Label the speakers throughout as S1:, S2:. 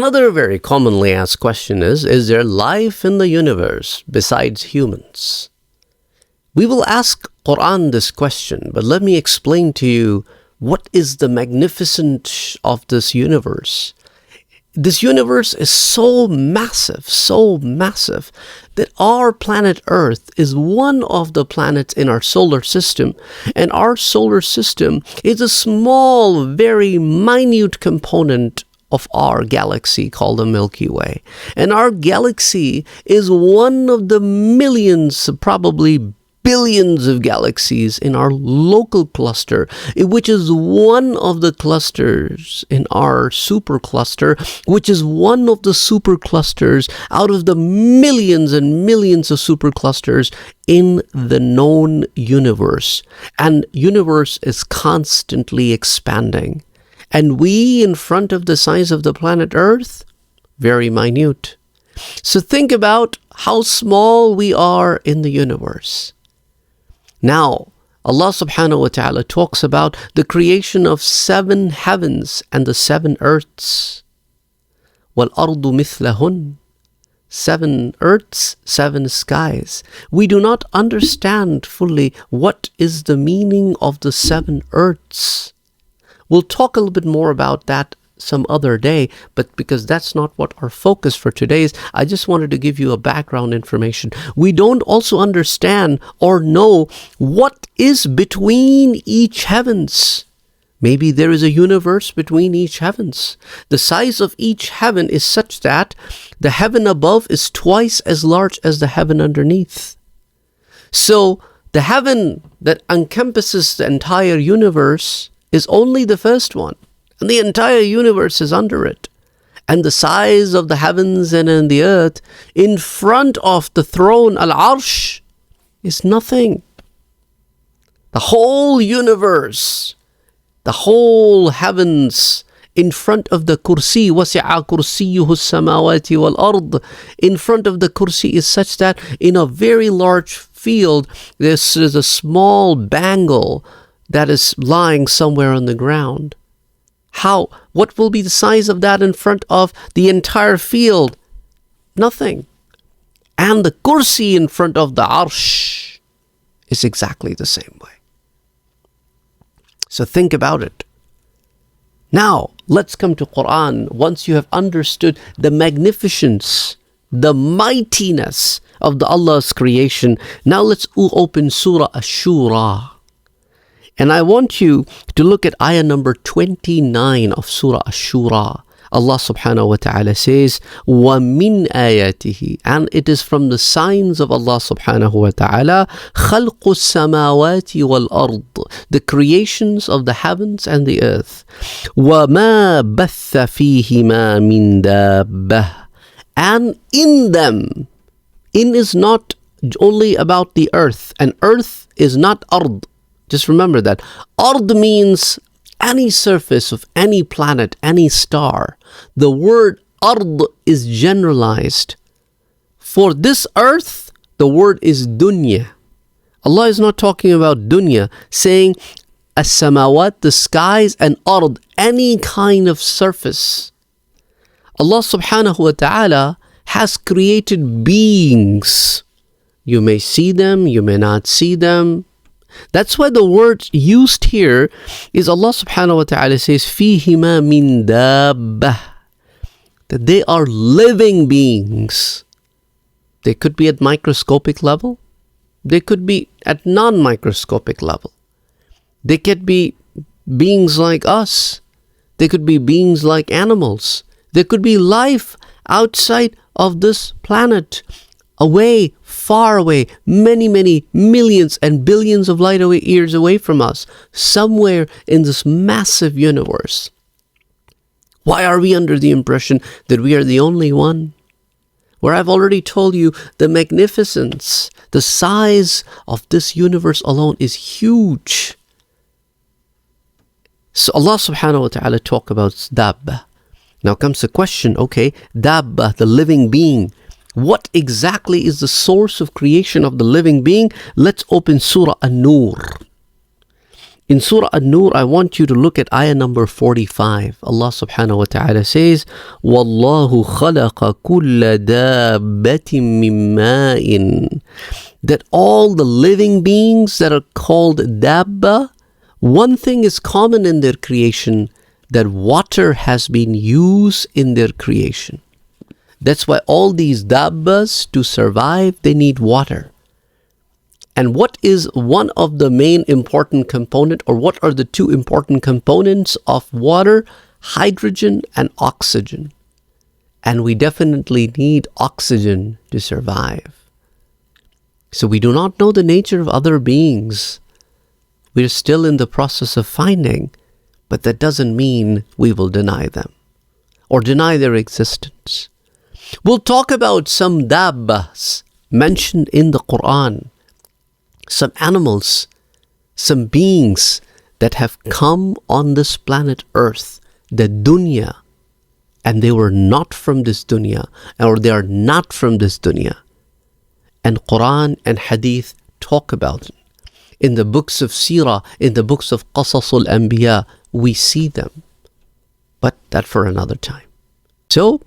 S1: Another very commonly asked question is there life in the universe besides humans? We will ask Quran this question, but let me explain to you what is the magnificence of this universe. This universe is so massive, that our planet Earth is one of the planets in our solar system. And our solar system is a small, very minute component of our galaxy called the Milky Way. And our galaxy is one of the millions, probably billions of galaxies in our local cluster, which is one of the clusters in our supercluster, which is one of the superclusters out of the millions and millions of superclusters in the known universe. And universe is constantly expanding. And we, in front of the size of the planet Earth, very minute. So think about how small we are in the universe. Now, Allah subhanahu wa ta'ala talks about the creation of 7 heavens and the 7 earths. وَالْأَرْضُ مِثْلَهُنْ 7 earths, 7 skies. We do not understand fully what is the meaning of the 7 earths. We'll talk a little bit more about that some other day, but because that's not what our focus for today is, I just wanted to give you a background information. We don't also understand or know what is between each heavens. Maybe there is a universe between each heavens. The size of each heaven is such that the heaven above is twice as large as the heaven underneath. So the heaven that encompasses the entire universe is only the first one. And the entire universe is under it. And the size of the heavens and in the earth in front of the throne, Al-Arsh, is nothing. The whole universe, the whole heavens in front of the kursi, وَسِعَ كُرْسِيُّهُ السَّمَاوَاتِ وَالْأَرْضِ, in front of the kursi is such that in a very large field, this is a small bangle that is lying somewhere on the ground. What will be the size of that in front of the entire field? Nothing. And the kursi in front of the arsh is exactly the same way. So think about it. Now, let's come to Quran. Once you have understood the magnificence, the mightiness of Allah's creation, now let's open Surah Ash-Shura. And I want you to look at ayah number 29 of Surah Ash-Shura. Allah subhanahu wa ta'ala says, وَمِنْ آيَاتِهِ, and it is from the signs of Allah subhanahu wa ta'ala, خَلْقُ السَّمَاوَاتِ وَالْأَرْضِ, the creations of the heavens and the earth. وَمَا بَثَّ فِيهِمَا مِنْ دَابَّةٍ, and in them, in is not only about the earth, and earth is not ard. Just remember that. Ard means any surface of any planet, any star. The word ard is generalized. For this earth, the word is dunya. Allah is not talking about dunya, saying as-samawat, the skies, and ard, any kind of surface. Allah subhanahu wa ta'ala has created beings. You may see them, you may not see them. That's why the word used here is Allah subhanahu wa ta'ala says, فِيهِمَا مِن دَابَّةٍ, that they are living beings. They could be at microscopic level. They could be at non-microscopic level. They could be beings like us. They could be beings like animals. There could be life outside of this planet, away, far away, many, many millions and billions of light years away from us, somewhere in this massive universe. Why are we under the impression that we are the only one? Where I've already told you the magnificence, the size of this universe alone is huge. So Allah subhanahu wa ta'ala talk about dabba. Now comes the question, okay, dabba, the living being. What exactly is the source of creation of the living being? Let's open Surah An-Nur. In Surah An-Nur, I want you to look at ayah number 45. Allah subhanahu wa ta'ala says, وَاللَّهُ خَلَقَ كُلَّ دَابَّةٍ مِّن مَّاءٍ. That all the living beings that are called dabba, one thing is common in their creation, that water has been used in their creation. That's why all these dabbas, to survive, they need water. And what is one of the main important component, or what are the two important components of water? Hydrogen and oxygen. And we definitely need oxygen to survive. So we do not know the nature of other beings. We're still in the process of finding, but that doesn't mean we will deny them or deny their existence. We'll talk about some dabbas mentioned in the Quran. Some animals, some beings that have come on this planet Earth, the dunya, and they were not from this dunya, or they are not from this dunya. And Quran and Hadith talk about it. In the books of Sirah, in the books of Qasasul Anbiya, we see them. But that for another time. So,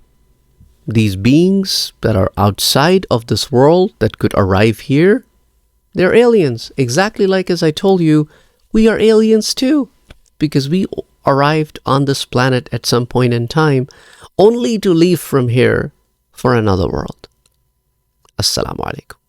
S1: these beings that are outside of this world that could arrive here, they're aliens. Exactly like as I told you, we are aliens too. Because we arrived on this planet at some point in time, only to leave from here for another world. Assalamu alaikum.